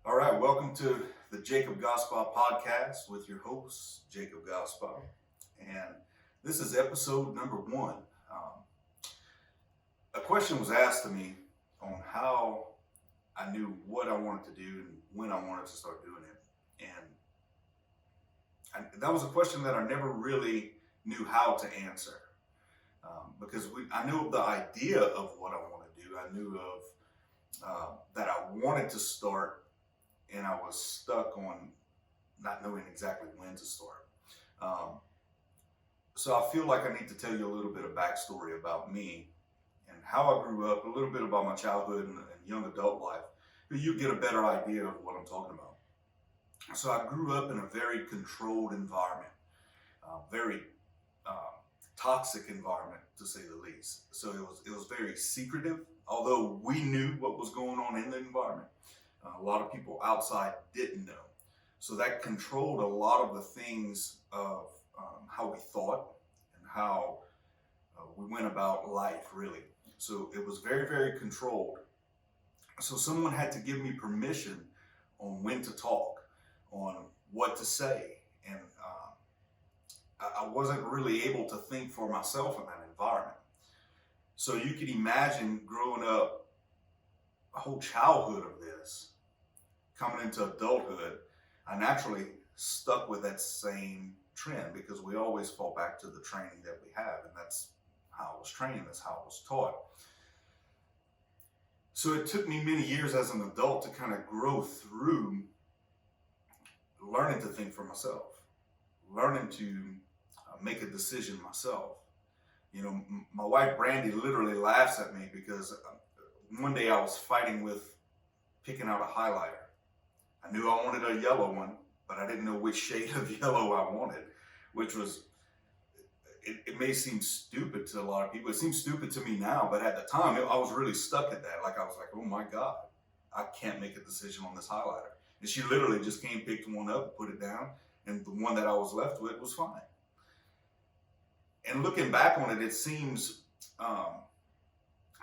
All right, welcome to the Jacob Gaspard podcast with your host, Jacob Gaspard. And this is episode number 1. A question was asked to me on how I knew what I wanted to do and when I wanted to start doing it. And that was a question that I never really knew how to answer because I knew the idea of what I want to do. I knew of that I wanted to start, and I was stuck on not knowing exactly when to start. So I feel like I need to tell you a little bit of backstory about me and how I grew up, a little bit about my childhood and young adult life, so you get a better idea of what I'm talking about. So I grew up in a very controlled environment, very toxic environment, to say the least. So it was very secretive, although we knew what was going on in the environment. A lot of people outside didn't know. So that controlled a lot of the things of how we thought and how we went about life, really. So it was very, very controlled. So someone had to give me permission on when to talk, on what to say. And I wasn't really able to think for myself in that environment. So you can imagine growing up, a whole childhood of this, coming into adulthood, I naturally stuck with that same trend because we always fall back to the training that we have, and that's how I was trained, that's how I was taught. So it took me many years as an adult to kind of grow through learning to think for myself, learning to make a decision myself. You know, my wife Brandy literally laughs at me because one day I was fighting with picking out a highlighter. I knew I wanted a yellow one, but I didn't know which shade of yellow I wanted, which was, it may seem stupid to a lot of people. It seems stupid to me now, but at the time, I was really stuck at that. Like, I was like, oh my God, I can't make a decision on this highlighter. And she literally just came, picked one up, put it down, and the one that I was left with was fine. And looking back on it, it seems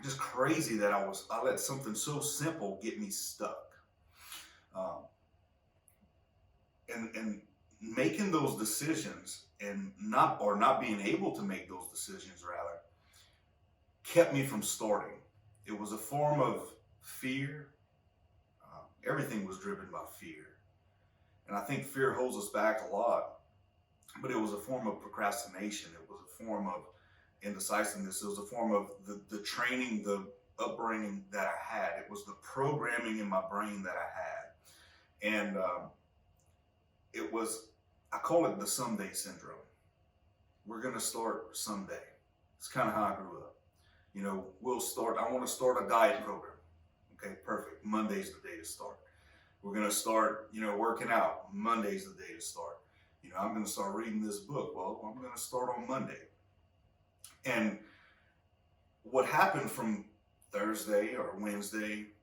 just crazy that I let something so simple get me stuck. And making those decisions and not being able to make those decisions rather kept me from starting. It was a form of fear. Everything was driven by fear. And I think fear holds us back a lot, but it was a form of procrastination. It was a form of indecisiveness. It was a form of the training, the upbringing that I had. It was the programming in my brain that I had. And I call it the someday syndrome. We're going to start someday. It's kind of how I grew up. You know, I want to start a diet program. Okay, perfect. Monday's the day to start. We're going to start, working out. Monday's the day to start. I'm going to start reading this book. Well, I'm going to start on Monday. And what happened from Thursday or Wednesday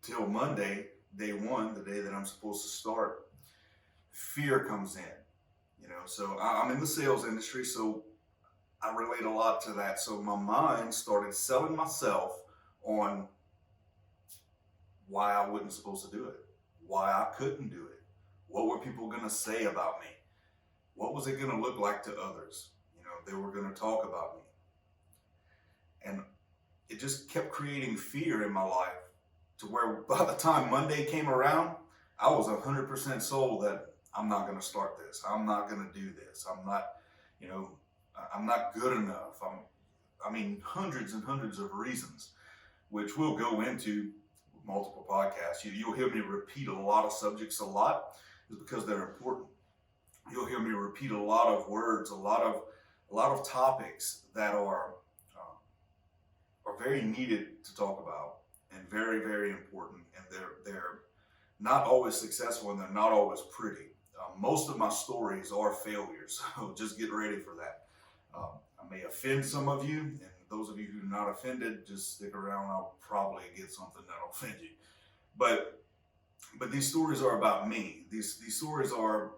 till Monday, day one, the day that I'm supposed to start, fear comes in. So I'm in the sales industry, so I relate a lot to that. So my mind started selling myself on why I wasn't supposed to do it, why I couldn't do it. What were people going to say about me? What was it going to look like to others? They were going to talk about me. And it just kept creating fear in my life to where by the time Monday came around, I was 100% sold that I'm not going to start this. I'm not going to do this. I'm not good enough. Hundreds and hundreds of reasons, which we'll go into multiple podcasts. You'll hear me repeat a lot of subjects a lot, is because they're important. You'll hear me repeat a lot of words, a lot of topics that are very needed to talk about and very, very important. And they're not always successful and they're not always pretty. Most of my stories are failures, so just get ready for that. I may offend some of you, and those of you who are not offended, just stick around. I'll probably get something that'll offend you. But these stories are about me. These stories are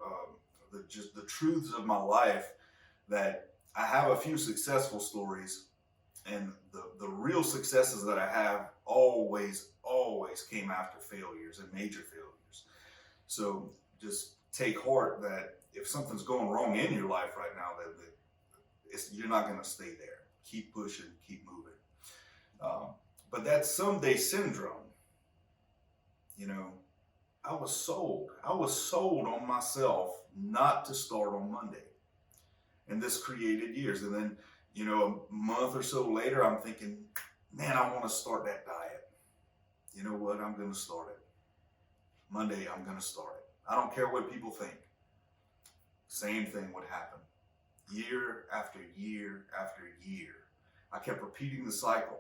just the truths of my life. That I have a few successful stories, And the real successes that I have always came after failures and major failures. So just take heart that if something's going wrong in your life right now, you're not going to stay there. Keep pushing, keep moving. But that someday syndrome, you know, I was sold. I was sold on myself not to start on Monday. And this created years. And then, a month or so later, I'm thinking, man, I want to start that diet. You know what? I'm going to start it. Monday, I'm going to start it. I don't care what people think. Same thing would happen. Year after year after year. I kept repeating the cycle.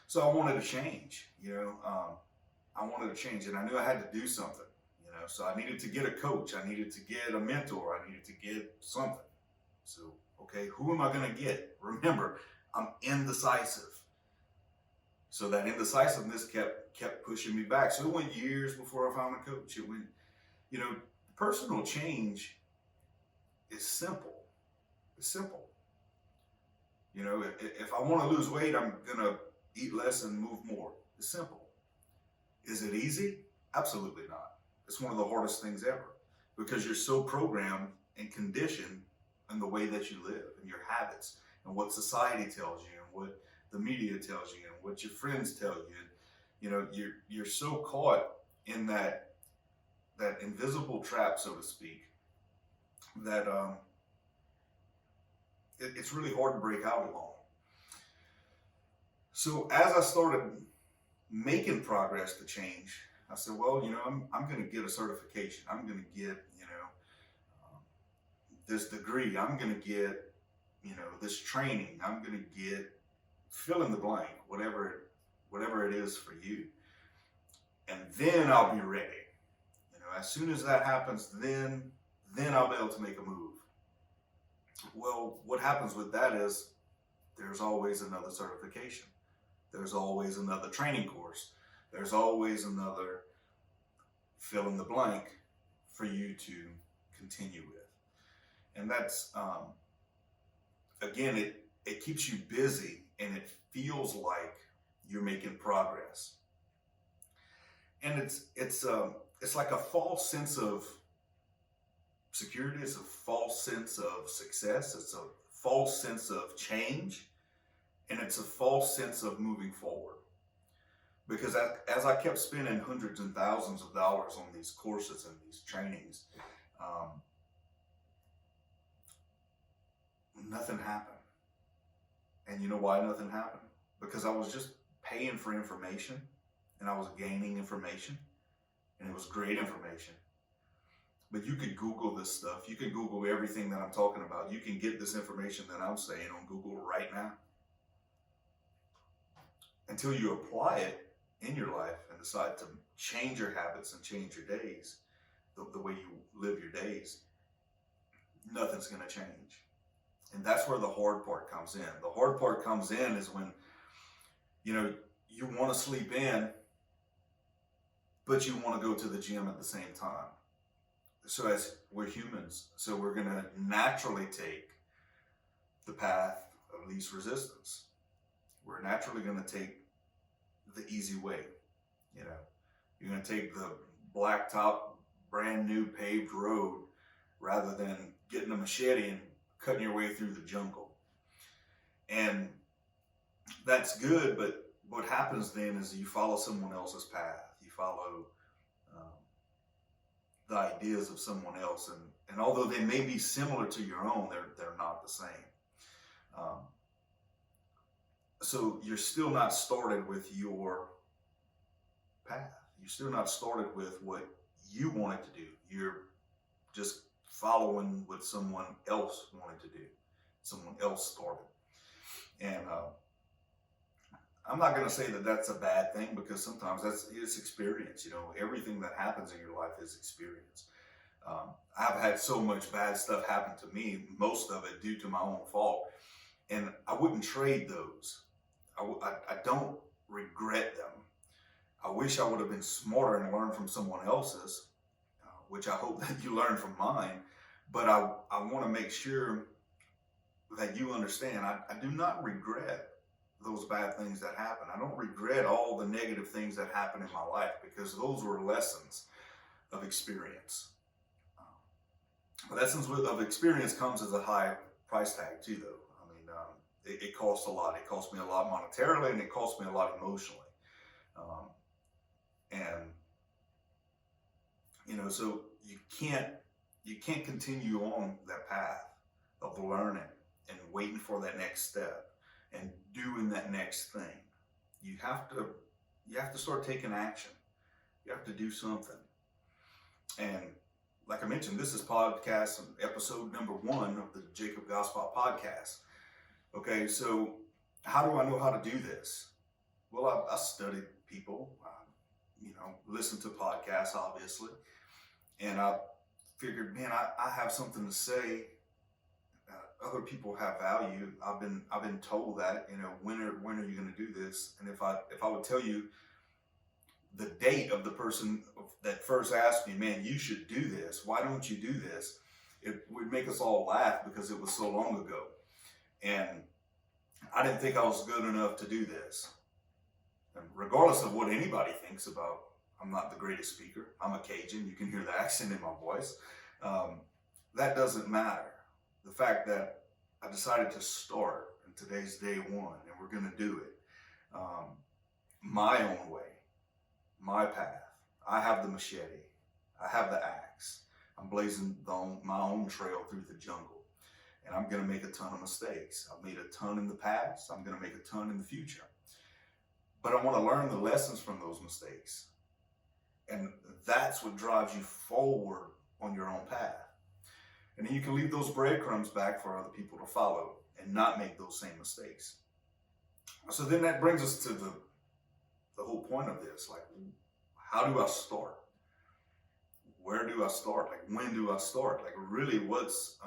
So I wanted to change, I wanted to change, and I knew I had to do something, so I needed to get a coach. I needed to get a mentor. I needed to get something. So, okay, who am I going to get? Remember, I'm indecisive. So that indecisiveness kept pushing me back. So it went years before I found a coach. It went, personal change is simple. It's simple. If I want to lose weight, I'm going to eat less and move more. It's simple. Is it easy? Absolutely not. It's one of the hardest things ever because you're so programmed and conditioned in the way that you live and your habits and what society tells you and what the media tells you and what your friends tell you. And, you're so caught in that invisible trap, so to speak, that it's really hard to break out along. So as I started making progress to change, I said, well, I'm going to get a certification. I'm going to get, this degree. I'm going to get, this training. I'm going to get fill in the blank, whatever it is for you. And then I'll be ready. As soon as that happens, then I'll be able to make a move. Well, what happens with that is there's always another certification. There's always another training course. There's always another fill in the blank for you to continue with. And that's, again, it keeps you busy and it feels like you're making progress. And it's like a false sense of security. It's a false sense of success. It's a false sense of change. And it's a false sense of moving forward. Because as I kept spending hundreds and thousands of dollars on these courses and these trainings, nothing happened. And you know why nothing happened? Because I was just paying for information and I was gaining information and it was great information. But you could Google this stuff. You can Google everything that I'm talking about. You can get this information that I'm saying on Google right now. Until you apply it in your life and decide to change your habits and change your days, the way you live your days, nothing's going to change. And that's where the hard part comes in. The hard part comes in is when, you want to sleep in, but you want to go to the gym at the same time. So as we're humans, so we're going to naturally take the path of least resistance. We're naturally going to take the easy way. You're going to take the blacktop, brand new paved road rather than getting a machete and cutting your way through the jungle. And that's good, but what happens then is you follow someone else's path. You follow the ideas of someone else, and although they may be similar to your own, they're not the same. So you're still not started with your path. You're still not started with what you wanted to do. You're just following what someone else wanted to do. Someone else started. And I'm not going to say that that's a bad thing, because sometimes it's experience. Everything that happens in your life is experience. I've had so much bad stuff happen to me, most of it due to my own fault. And I wouldn't trade those. I don't regret them. I wish I would have been smarter and learned from someone else's, which I hope that you learn from mine. But I want to make sure that you understand. I do not regret those bad things that happen. I don't regret all the negative things that happened in my life, because those were lessons of experience. But lessons of experience comes as a high price tag too, though. I mean, it costs a lot. It cost me a lot monetarily, and it cost me a lot emotionally. Um, and so you can't continue on that path of learning and waiting for that next step and doing that next thing. You have to start taking action. You have to do something. And like I mentioned, this is podcast episode number 1 of the Jacob Gaspard podcast. Okay, so how do I know how to do this? Well, I studied people, listened to podcasts, obviously, and I figured, man, I have something to say. Other people have value. I've been told that, when are you going to do this? And if I would tell you the date of the person that first asked me, man, you should do this, why don't you do this? It would make us all laugh because it was so long ago. And I didn't think I was good enough to do this. And regardless of what anybody thinks about, I'm not the greatest speaker. I'm a Cajun. You can hear the accent in my voice. That doesn't matter. The fact that I decided to start, and today's day 1, and we're going to do it my own way, my path. I have the machete. I have the axe. I'm blazing my own trail through the jungle. And I'm going to make a ton of mistakes. I've made a ton in the past. I'm going to make a ton in the future. But I want to learn the lessons from those mistakes. And that's what drives you forward on your own path. And then you can leave those breadcrumbs back for other people to follow and not make those same mistakes. So then that brings us to the whole point of this. Like, how do I start? Where do I start? Like, when do I start? Like, really, what's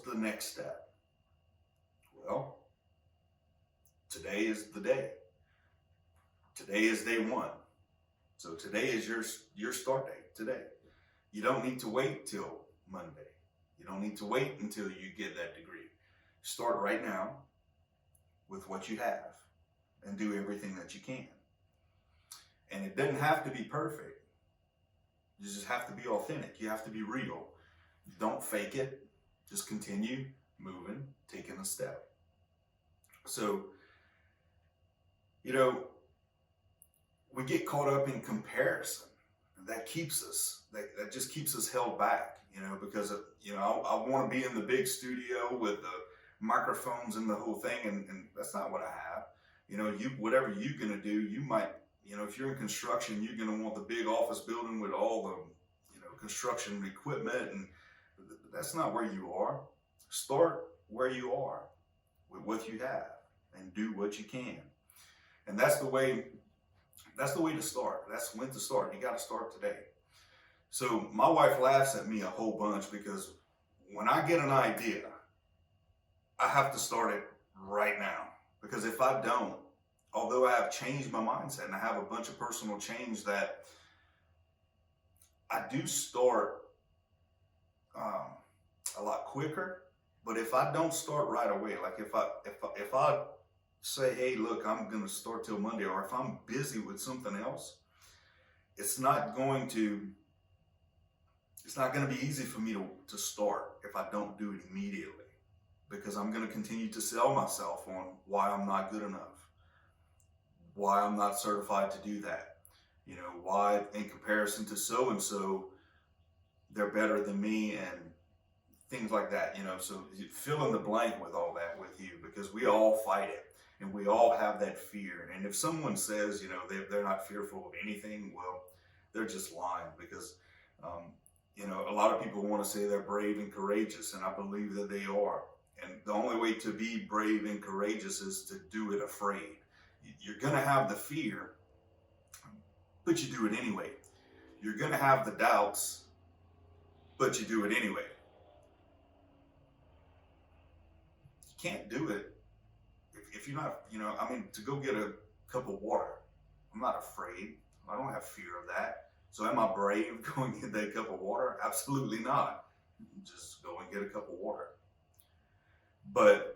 the next step? Well, today is the day. Today is day 1. So today is your start date, today. You don't need to wait till Monday. You don't need to wait until you get that degree. Start right now with what you have and do everything that you can. And it doesn't have to be perfect. You just have to be authentic. You have to be real. Don't fake it. Just continue moving, taking a step. So, we get caught up in comparison. That keeps us, that just keeps us held back, because, I want to be in the big studio with the microphones and the whole thing, and that's not what I have. Whatever you're going to do, you might, if you're in construction, you're going to want the big office building with all the, construction equipment, and that's not where you are. Start where you are with what you have and do what you can. And that's the way to start. That's when to start. You got to start today. So my wife laughs at me a whole bunch because when I get an idea, I have to start it right now. Because if I don't, although I have changed my mindset and I have a bunch of personal change, that I do start a lot quicker. But if I don't start right away, like if I say, hey, look, I'm going to start till Monday, or if I'm busy with something else, it's not going to be easy for me to start if I don't do it immediately, because I'm going to continue to sell myself on why I'm not good enough, why I'm not certified to do that, why in comparison to so-and-so, they're better than me, and things like that, so you fill in the blank with all that with you, because we all fight it. And we all have that fear. And if someone says, they're not fearful of anything, well, they're just lying, because, a lot of people want to say they're brave and courageous, and I believe that they are. And the only way to be brave and courageous is to do it afraid. You're going to have the fear, but you do it anyway. You're going to have the doubts, but you do it anyway. You can't do it if you're not, to go get a cup of water. I'm not afraid. I don't have fear of that. So am I brave going to get that cup of water? Absolutely not. just go and get a cup of water. But,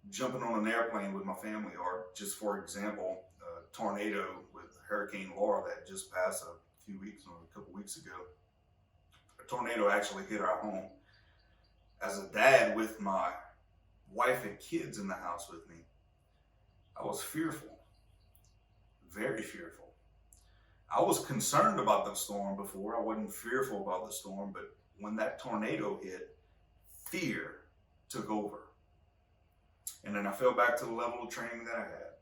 jumping on an airplane with my family, or just for example, a tornado with Hurricane Laura that just passed a couple weeks ago. A tornado actually hit our home. As a dad with my wife and kids in the house with me, I was fearful, very fearful. I was concerned about the storm before. I wasn't fearful about the storm, but when that tornado hit, fear took over. And then I fell back to the level of training that I had.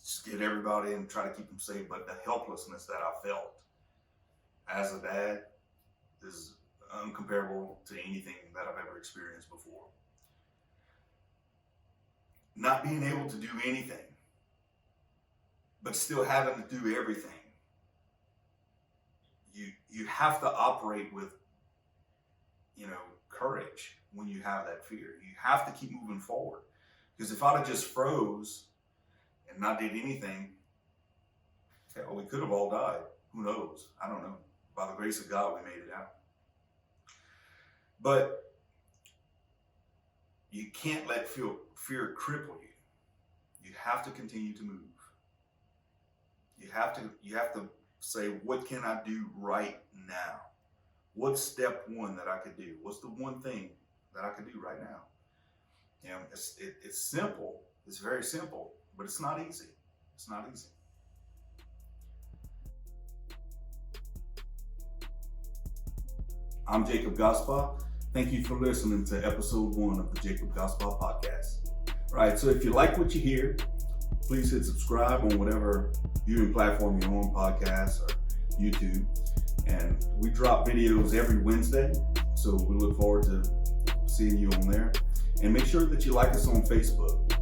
Just get everybody and try to keep them safe, but the helplessness that I felt as a dad is uncomparable to anything that I've ever experienced before. Not being able to do anything, but still having to do everything. You have to operate with, courage when you have that fear. You have to keep moving forward. Because if I'd have just froze and not did anything, hell, we could have all died. Who knows? I don't know. By the grace of God, we made it out. But you can't let fear cripple you. You have to continue to move. You have to say, what can I do right now? What's step one that I could do? What's the one thing that I could do right now? It's simple. It's very simple, but it's not easy. It's not easy. I'm Jacob Gaspard. Thank you for listening to episode 1 of the Jacob Gaspard podcast. All right, so if you like what you hear, please hit subscribe on whatever viewing platform you're on, podcasts or YouTube. And we drop videos every Wednesday, so we look forward to seeing you on there. And make sure that you like us on Facebook.